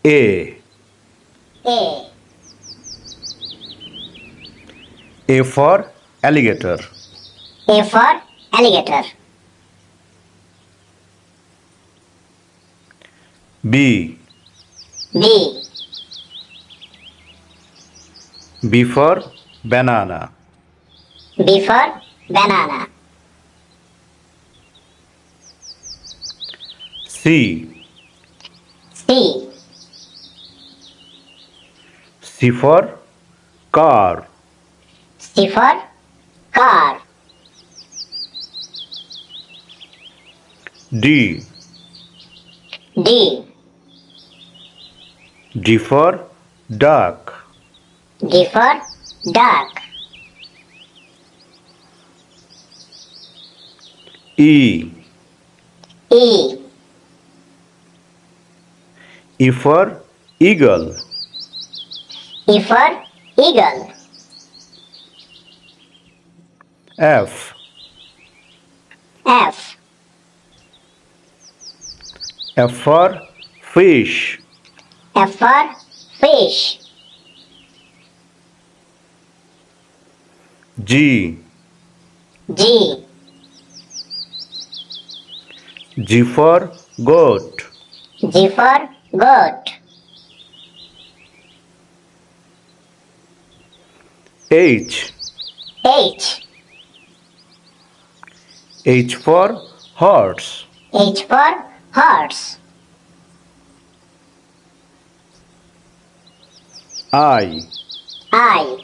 A. A. A for alligator. A for alligator. B. B. B for banana. B for banana. C. C. C for car. C for car. D. D. D for duck. D for duck. E. E. E for eagle. E for eagle. F. F. F for fish. F for fish. G. G. G for goat. G for goat. H. H. H for horse. H for horse. I. I.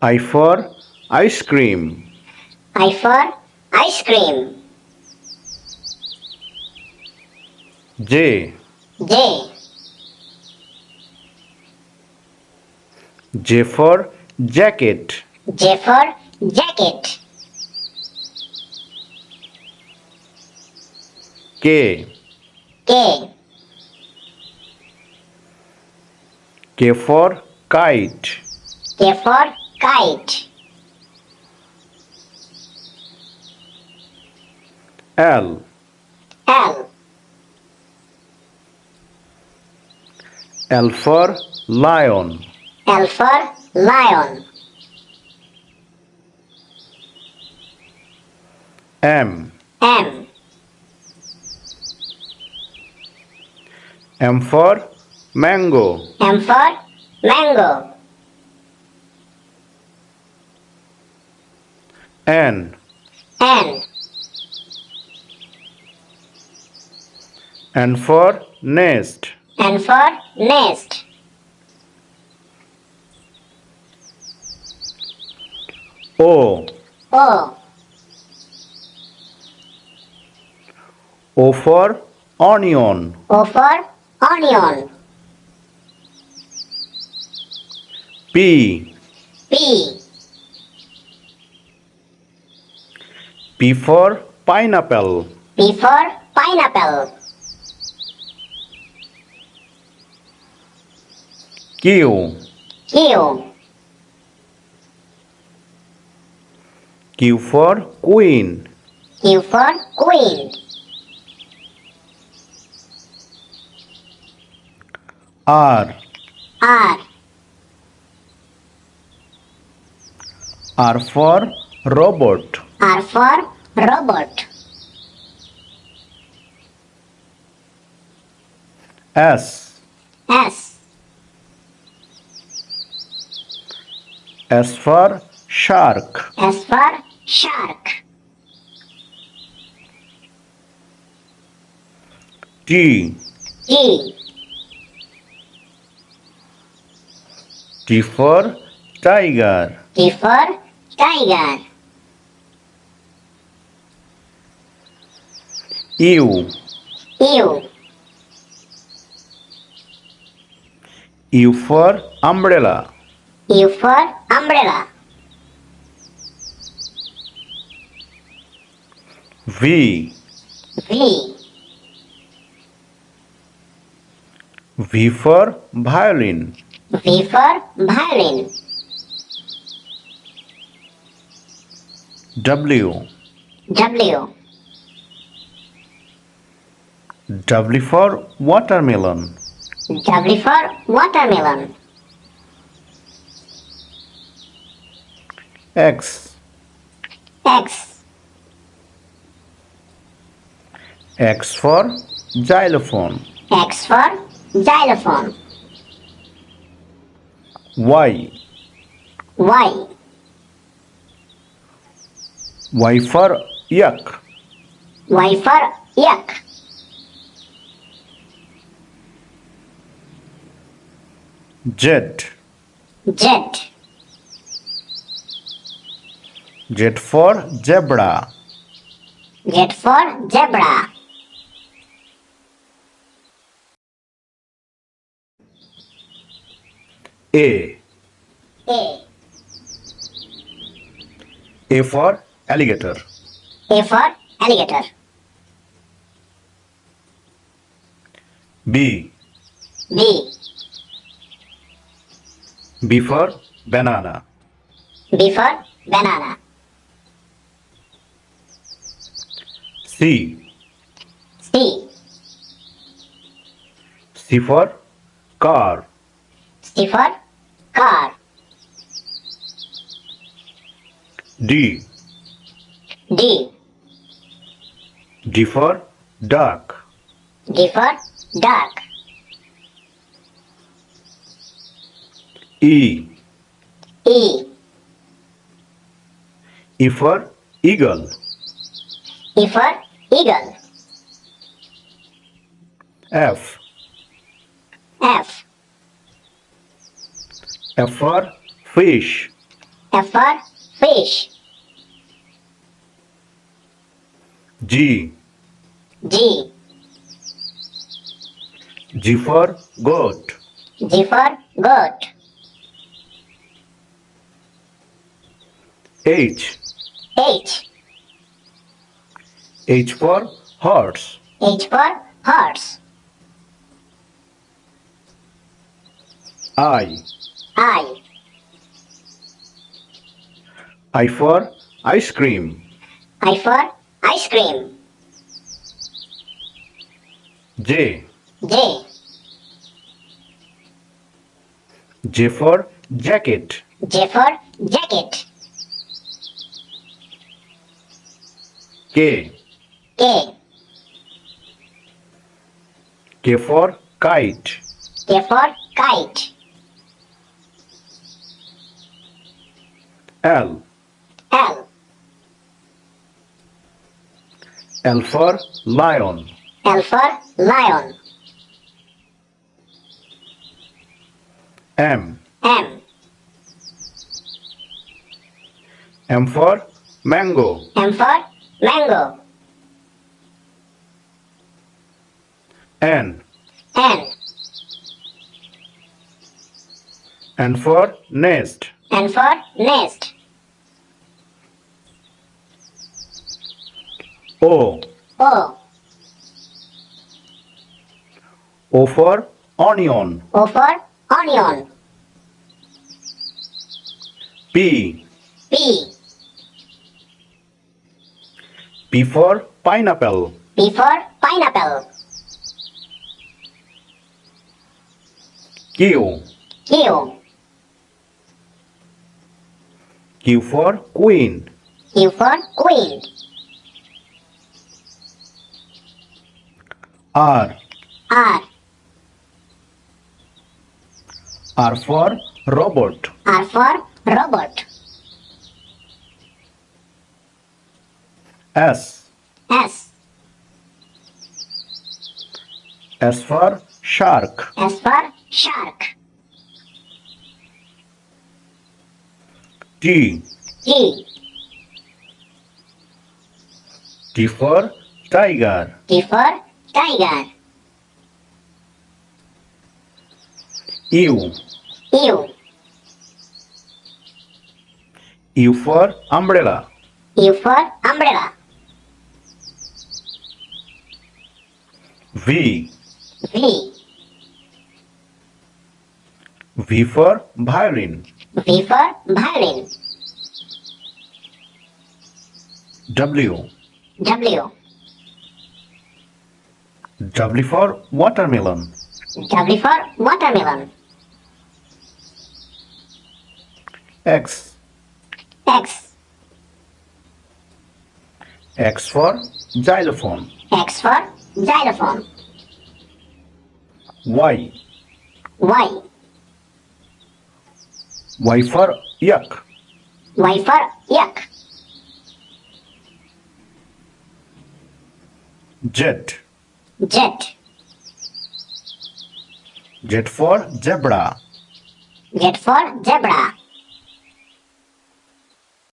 I for ice cream. I for ice cream. J. J. J for jacket. J for jacket. K. K. K for kite. K for kite. L. L. L for lion. L for lion. M. M. M for mango. M for mango. N. N. N for nest. N for nest. O. O. O for onion. O for onion. P. P. P for pineapple. P for pineapple. Q. Q. Q for queen. Q for queen. R. R. R for robot. R for robot. S. S. S for shark. S for shark. T. T. T for tiger. T for tiger. U. U. U for umbrella. U for umbrella. V. V. V for violin. V for violin. W. W. W for watermelon. W for watermelon. X. X. X for xylophone. X for xylophone. Y. Y. Y for yak. Y for yak. Z. Z. Z for zebra. Z for zebra. A. A. A for alligator. A for alligator. B. B. B for banana. B for banana. C. C. C for car. C for car. D. D. D for duck. D for duck. E. E. E for eagle. E for eagle. F. F. F for fish. F for fish. G. G. G for goat. G for goat. H. H. H for horse. H for horse. I. I. I for ice cream. I for ice cream. J. J. J for jacket. J for jacket. K. K. K for kite. K for kite. L. L. L for lion. L for lion. M. M. M for mango. M for mango. N. N. N for nest. N for nest. O. O. O for onion. O for onion. P. P. P for pineapple. P for pineapple. Q. Q. Q for queen. Q for queen. R. R. R for robot. R for robot. S. S. S for shark. S for shark. T. T. T for tiger. T for tiger. U. U. U for umbrella. U for umbrella. V. V. V for violin. V for violin. W. W. W for watermelon. W for watermelon. X. X. X for xylophone. X for xylophone. Y. Y. Y for yak. Y for yak. Z. Jet. Z for zebra. Z for zebra.